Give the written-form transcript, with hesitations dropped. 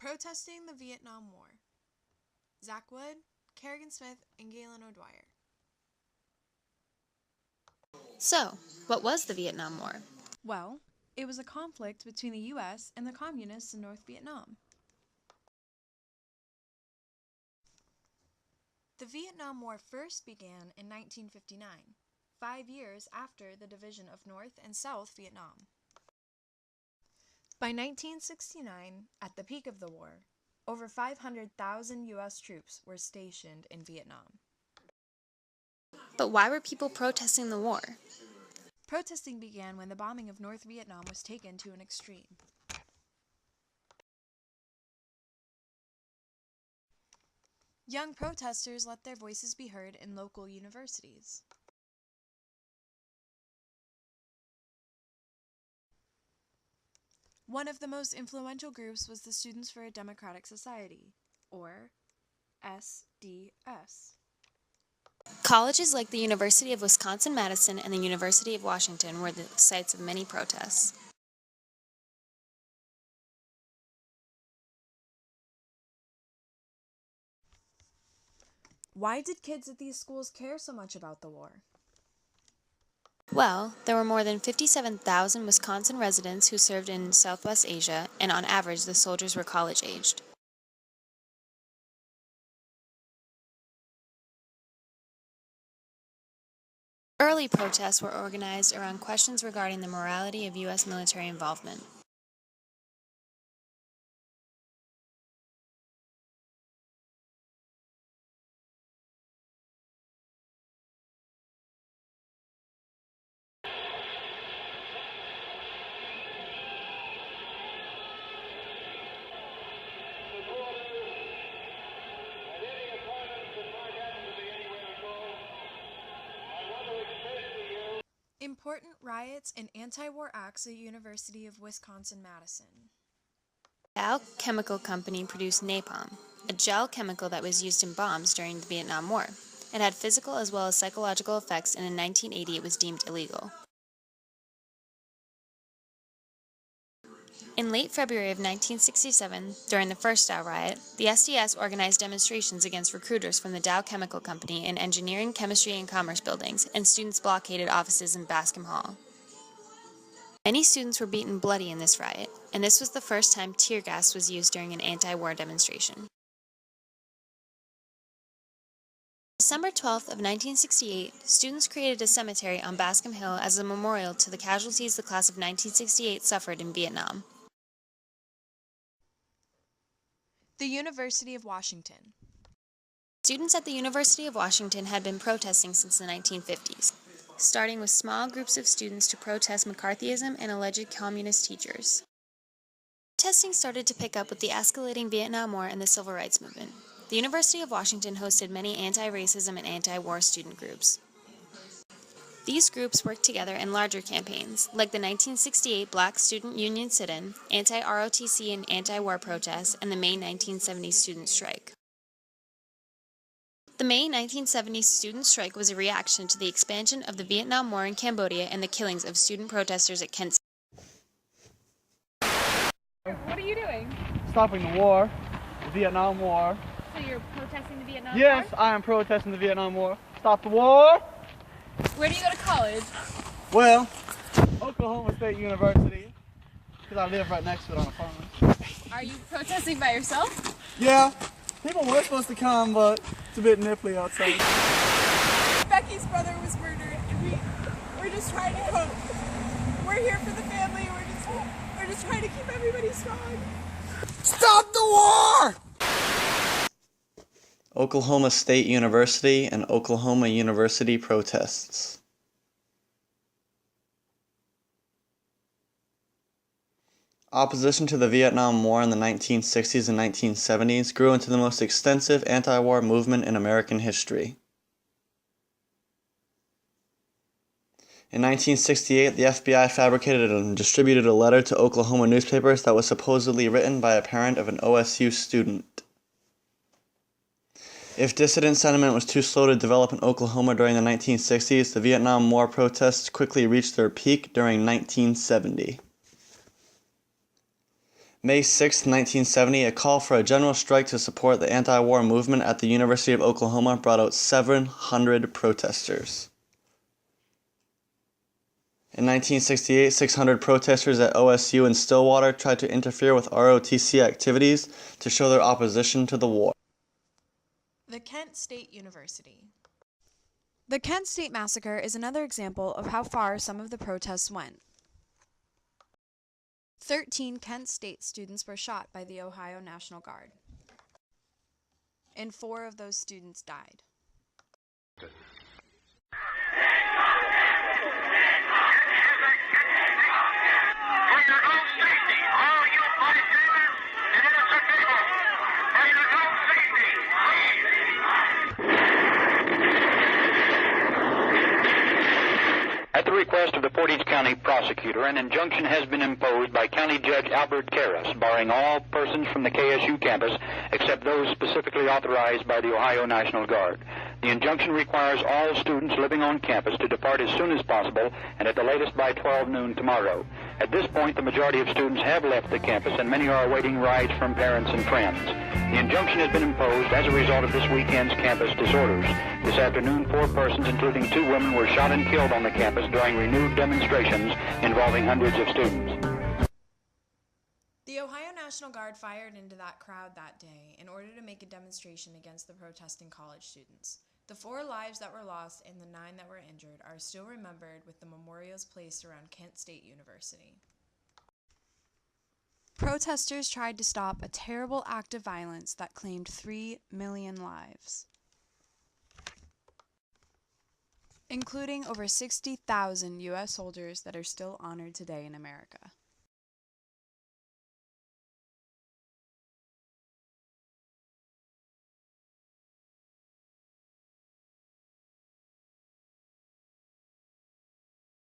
Protesting the Vietnam War. Zach Wood, Kerrigan Smith, and Galen O'Dwyer. So, what was the Vietnam War? Well, it was a conflict between the U.S. and the Communists in North Vietnam. The Vietnam War first began in 1959, 5 years after the division of North and South Vietnam. By 1969, at the peak of the war, over 500,000 U.S. troops were stationed in Vietnam. But why were people protesting the war? Protesting began when the bombing of North Vietnam was taken to an extreme. Young protesters let their voices be heard in local universities. One of the most influential groups was the Students for a Democratic Society, or SDS. Colleges like the University of Wisconsin-Madison and the University of Washington were the sites of many protests. Why did kids at these schools care so much about the war? Well, there were more than 57,000 Wisconsin residents who served in Southwest Asia, and on average, the soldiers were college-aged. Early protests were organized around questions regarding the morality of U.S. military involvement. Important riots and anti-war acts at University of Wisconsin-Madison. Dow Chemical Company produced napalm, a gel chemical that was used in bombs during the Vietnam War. It had physical as well as psychological effects, and in 1980 it was deemed illegal. In late February of 1967, during the first Dow riot, the SDS organized demonstrations against recruiters from the Dow Chemical Company in engineering, chemistry, and commerce buildings, and students blockaded offices in Bascom Hall. Many students were beaten bloody in this riot, and this was the first time tear gas was used during an anti-war demonstration. December 12th of 1968, students created a cemetery on Bascom Hill as a memorial to the casualties the class of 1968 suffered in Vietnam. The University of Washington. Students at the University of Washington had been protesting since the 1950s, starting with small groups of students to protest McCarthyism and alleged communist teachers. Protesting started to pick up with the escalating Vietnam War and the Civil Rights Movement. The University of Washington hosted many anti-racism and anti-war student groups. These groups worked together in larger campaigns, like the 1968 Black Student Union sit-in, anti-ROTC and anti-war protests, and the May 1970 student strike. The May 1970 student strike was a reaction to the expansion of the Vietnam War in Cambodia and the killings of student protesters at Kent. What are you doing? Stopping the war, the Vietnam War. So you're protesting the Vietnam War? Yes, I am protesting the Vietnam War. Stop the war! Where do you go to college? Well, Oklahoma State University, because I live right next to it on a farm. Are you protesting by yourself? Yeah, people were supposed to come, but it's a bit nipply outside. Becky's brother was murdered, and we're just trying to cope. We're here for the family. We're just trying to keep everybody strong. Stop the war! Oklahoma State University and Oklahoma University protests. Opposition to the Vietnam War in the 1960s and 1970s grew into the most extensive anti-war movement in American history. In 1968, the FBI fabricated and distributed a letter to Oklahoma newspapers that was supposedly written by a parent of an OSU student. If dissident sentiment was too slow to develop in Oklahoma during the 1960s, the Vietnam War protests quickly reached their peak during 1970. May 6, 1970, a call for a general strike to support the anti-war movement at the University of Oklahoma brought out 700 protesters. In 1968, 600 protesters at OSU in Stillwater tried to interfere with ROTC activities to show their opposition to the war. The Kent State University. The Kent State Massacre is another example of how far some of the protests went. 13 Kent State students were shot by the Ohio National Guard, and 4 of those students died. At the request of the Portage County prosecutor, an injunction has been imposed by County Judge Albert Karras, barring all persons from the KSU campus except those specifically authorized by the Ohio National Guard. The injunction requires all students living on campus to depart as soon as possible and at the latest by 12 noon tomorrow. At this point, the majority of students have left the campus and many are awaiting rides from parents and friends. The injunction has been imposed as a result of this weekend's campus disorders. This afternoon, 4 persons, including 2 women, were shot and killed on the campus during renewed demonstrations involving hundreds of students. The Ohio National Guard fired into that crowd that day in order to make a demonstration against the protesting college students. The 4 lives that were lost and the 9 that were injured are still remembered with the memorials placed around Kent State University. Protesters tried to stop a terrible act of violence that claimed 3 million lives, including over 60,000 U.S. soldiers that are still honored today in America.